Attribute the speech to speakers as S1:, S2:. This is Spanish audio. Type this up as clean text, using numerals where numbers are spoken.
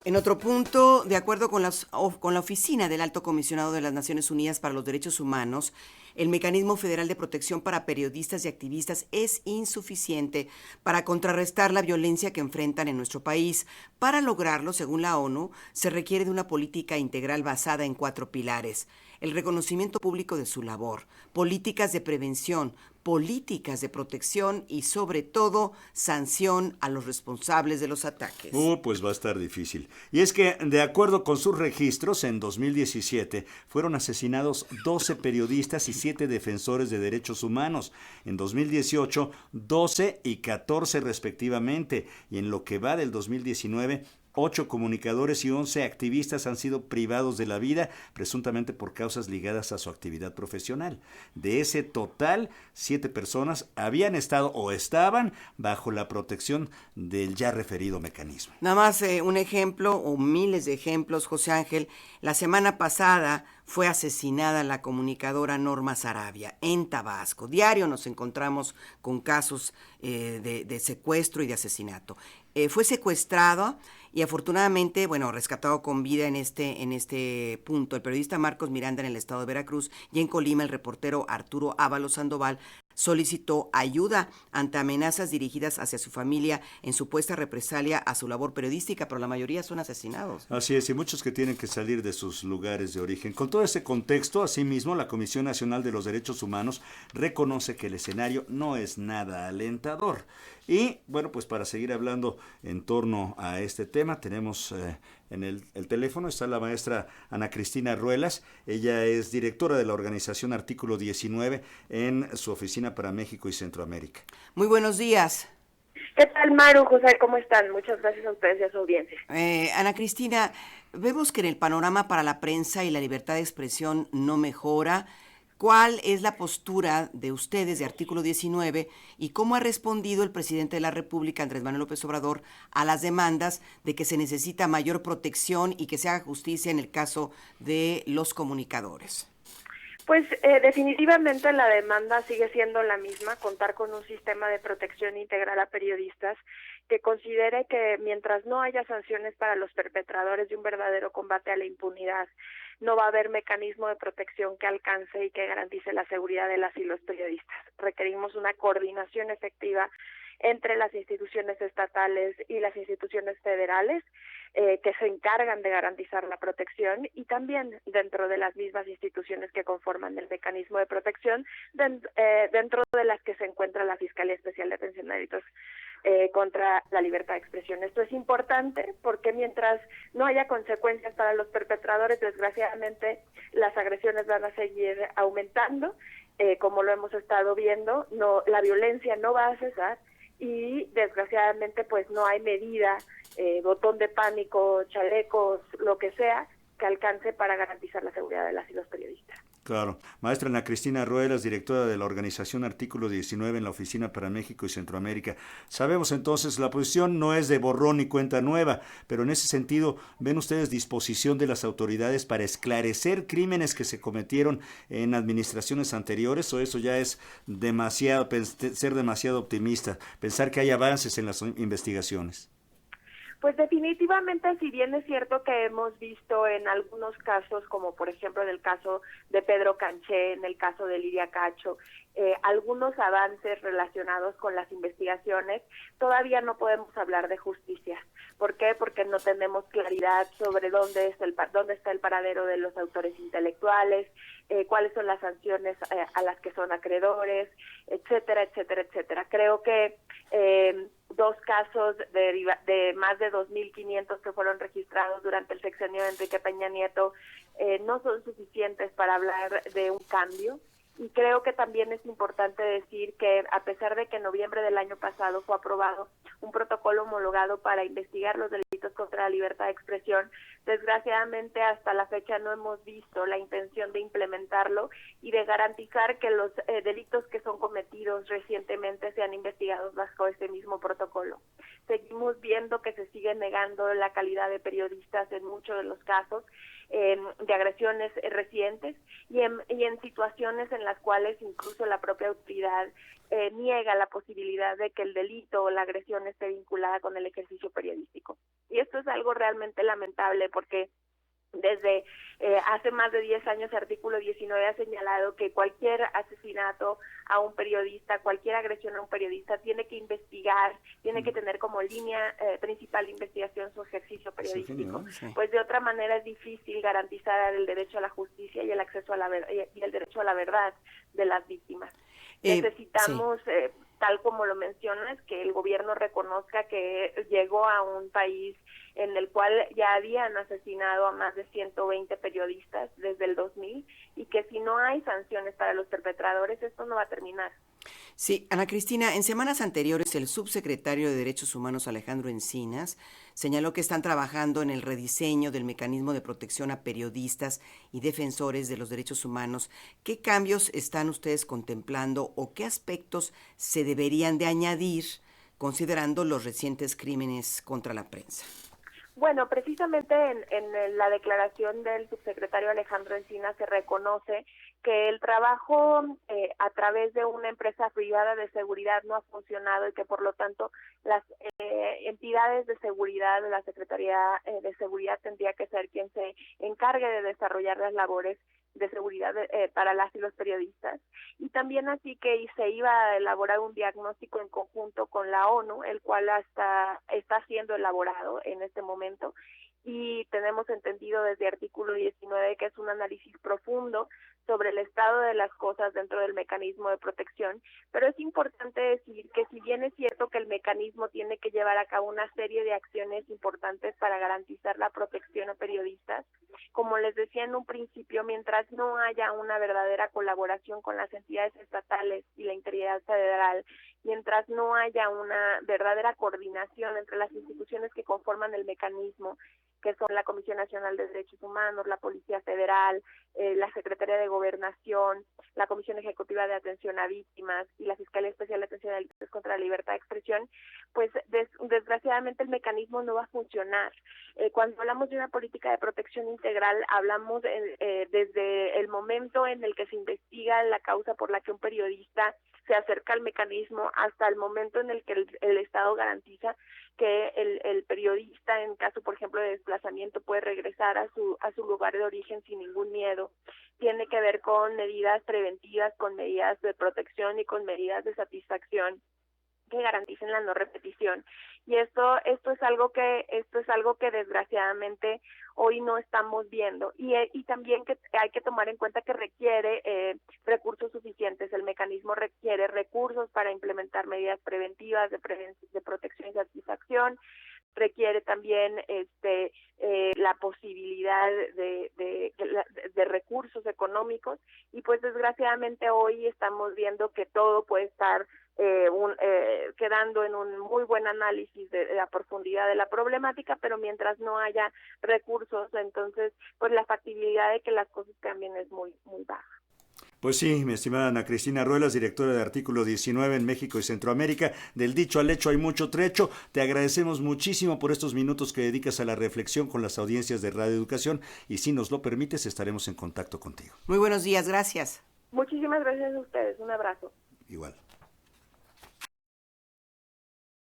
S1: En otro punto, de acuerdo con la Oficina del Alto Comisionado de las Naciones Unidas para los Derechos Humanos, el Mecanismo Federal de Protección para Periodistas y Activistas es insuficiente para contrarrestar la violencia que enfrentan en nuestro país. Para lograrlo, según la ONU, se requiere de una política integral basada en 4 pilares: el reconocimiento público de su labor, políticas de prevención, políticas de protección y, sobre todo, sanción a los responsables de los ataques.
S2: Pues va a estar difícil. Y es que, de acuerdo con sus registros, en 2017 fueron asesinados 12 periodistas y 7 defensores de derechos humanos. En 2018, 12 y 14 respectivamente. Y en lo que va del 2019, 8 comunicadores y 11 activistas han sido privados de la vida, presuntamente por causas ligadas a su actividad profesional. De ese total, 7 personas habían estado o estaban bajo la protección del ya referido mecanismo.
S1: Nada más un ejemplo o miles de ejemplos, José Ángel. La semana pasada fue asesinada la comunicadora Norma Sarabia en Tabasco. Diario nos encontramos con casos de secuestro y de asesinato. Fue secuestrado y afortunadamente, rescatado con vida en este punto el periodista Marcos Miranda en el estado de Veracruz, y en Colima el reportero Arturo Ábalos Sandoval solicitó ayuda ante amenazas dirigidas hacia su familia en supuesta represalia a su labor periodística, pero la mayoría son asesinados.
S2: Así es, y muchos que tienen que salir de sus lugares de origen. Con todo ese contexto, asimismo, la Comisión Nacional de los Derechos Humanos reconoce que el escenario no es nada alentador. Y, pues para seguir hablando en torno a este tema, tenemos en el teléfono, está la maestra Ana Cristina Ruelas. Ella es directora de la organización Artículo 19 en su oficina para México y Centroamérica.
S1: Muy buenos días.
S3: ¿Qué tal, Maru, José? ¿Cómo están? Muchas gracias a ustedes y a su audiencia.
S1: Ana Cristina, vemos que en el panorama para la prensa y la libertad de expresión no mejora. ¿Cuál es la postura de ustedes de Artículo 19 y cómo ha respondido el presidente de la República, Andrés Manuel López Obrador, a las demandas de que se necesita mayor protección y que se haga justicia en el caso de los comunicadores?
S3: Pues definitivamente la demanda sigue siendo la misma: contar con un sistema de protección integral a periodistas que considere que mientras no haya sanciones para los perpetradores de un verdadero combate a la impunidad, no va a haber mecanismo de protección que alcance y que garantice la seguridad de las y los periodistas. Requerimos una coordinación efectiva entre las instituciones estatales y las instituciones federales que se encargan de garantizar la protección, y también dentro de las mismas instituciones que conforman el mecanismo de protección, dentro de las que se encuentra la Fiscalía Especial de Atención a Delitos contra la libertad de expresión. Esto es importante porque mientras no haya consecuencias para los perpetradores, desgraciadamente las agresiones van a seguir aumentando, como lo hemos estado viendo. La violencia no va a cesar y desgraciadamente pues no hay medida, botón de pánico, chalecos, lo que sea, que alcance para garantizar la seguridad de las y los periodistas.
S2: Claro. Maestra Ana Cristina Ruelas, directora de la organización Artículo 19 en la Oficina para México y Centroamérica. Sabemos entonces, la posición no es de borrón y cuenta nueva, pero en ese sentido, ¿ven ustedes disposición de las autoridades para esclarecer crímenes que se cometieron en administraciones anteriores, o eso ya es ser demasiado optimista, pensar que hay avances en las investigaciones?
S3: Pues definitivamente, si bien es cierto que hemos visto en algunos casos, como por ejemplo en el caso de Pedro Canché, en el caso de Lidia Cacho, algunos avances relacionados con las investigaciones, todavía no podemos hablar de justicia. ¿Por qué? Porque no tenemos claridad sobre dónde está el paradero de los autores intelectuales, cuáles son las sanciones a las que son acreedores, etcétera, etcétera, etcétera. Creo que 2 casos de más de 2.500 que fueron registrados durante el sexenio de Enrique Peña Nieto no son suficientes para hablar de un cambio. Y creo que también es importante decir que a pesar de que en noviembre del año pasado fue aprobado un protocolo homologado para investigar los delitos contra la libertad de expresión, desgraciadamente hasta la fecha no hemos visto la intención de implementarlo y de garantizar que los delitos que son cometidos recientemente sean investigados bajo este mismo protocolo. Seguimos viendo que se sigue negando la calidad de periodistas en muchos de los casos de agresiones recientes y en situaciones en las cuales incluso la propia autoridad niega la posibilidad de que el delito o la agresión esté vinculada con el ejercicio periodístico. Y esto es algo algo realmente lamentable porque desde hace más de 10 años, Artículo 19 ha señalado que cualquier asesinato a un periodista, cualquier agresión a un periodista, tiene que investigar, tiene que tener como línea principal de investigación su ejercicio periodístico.
S1: Sí.
S3: Pues de otra manera es difícil garantizar el derecho a la justicia y el acceso a y el derecho a la verdad de las víctimas. Necesitamos, tal como lo mencionas, que el gobierno reconozca que llegó a un país en el cual ya habían asesinado a más de 120 periodistas desde el 2000 y que si no hay sanciones para los perpetradores, esto no va a terminar.
S1: Sí, Ana Cristina, en semanas anteriores el subsecretario de Derechos Humanos Alejandro Encinas señaló que están trabajando en el rediseño del mecanismo de protección a periodistas y defensores de los derechos humanos. ¿Qué cambios están ustedes contemplando o qué aspectos se deberían de añadir considerando los recientes crímenes contra la prensa?
S3: Bueno, precisamente en la declaración del subsecretario Alejandro Encinas se reconoce que el trabajo a través de una empresa privada de seguridad no ha funcionado y que por lo tanto las entidades de seguridad, la Secretaría de Seguridad tendría que ser quien se encargue de desarrollar las labores de seguridad para las y los periodistas, y también así que se iba a elaborar un diagnóstico en conjunto con la ONU, el cual está siendo elaborado en este momento, y tenemos entendido desde Artículo 19 que es un análisis profundo sobre el estado de las cosas dentro del mecanismo de protección, pero es importante decir que si bien es cierto que el mecanismo tiene que llevar a cabo una serie de acciones importantes para garantizar la protección a periodistas, como les decía en un principio, mientras no haya una verdadera colaboración con las entidades estatales y la integridad federal, mientras no haya una verdadera coordinación entre las instituciones que conforman el mecanismo, que son la Comisión Nacional de Derechos Humanos, la Policía Federal, la Secretaría de Gobernación, la Comisión Ejecutiva de Atención a Víctimas y la Fiscalía Especial de Atención a Delitos contra la Libertad de Expresión, pues desgraciadamente el mecanismo no va a funcionar. Cuando hablamos de una política de protección integral, hablamos desde el momento en el que se investiga la causa por la que un periodista se acerca al mecanismo hasta el momento en el que el Estado garantiza que el periodista, en caso, por ejemplo, de desplazamiento, puede regresar a su lugar de origen sin ningún miedo. Tiene que ver con medidas preventivas, con medidas de protección y con medidas de satisfacción que garanticen la no repetición. Y esto es algo que desgraciadamente hoy no estamos viendo, y también que hay que tomar en cuenta que requiere recursos suficientes. El mecanismo requiere recursos para implementar medidas preventivas de protección y satisfacción, requiere también la posibilidad de recursos económicos, y pues desgraciadamente hoy estamos viendo que todo puede estar quedando en un muy buen análisis de la profundidad de la problemática, pero mientras no haya recursos, entonces pues la factibilidad de que las cosas cambien es muy muy baja.
S2: Pues sí, mi estimada Ana Cristina Ruelas, directora de Artículo 19 en México y Centroamérica. Del dicho al hecho hay mucho trecho. Te agradecemos muchísimo por estos minutos que dedicas a la reflexión con las audiencias de Radio Educación, y si nos lo permites estaremos en contacto contigo.
S1: Muy buenos días, gracias.
S3: Muchísimas gracias a ustedes, un abrazo.
S2: Igual.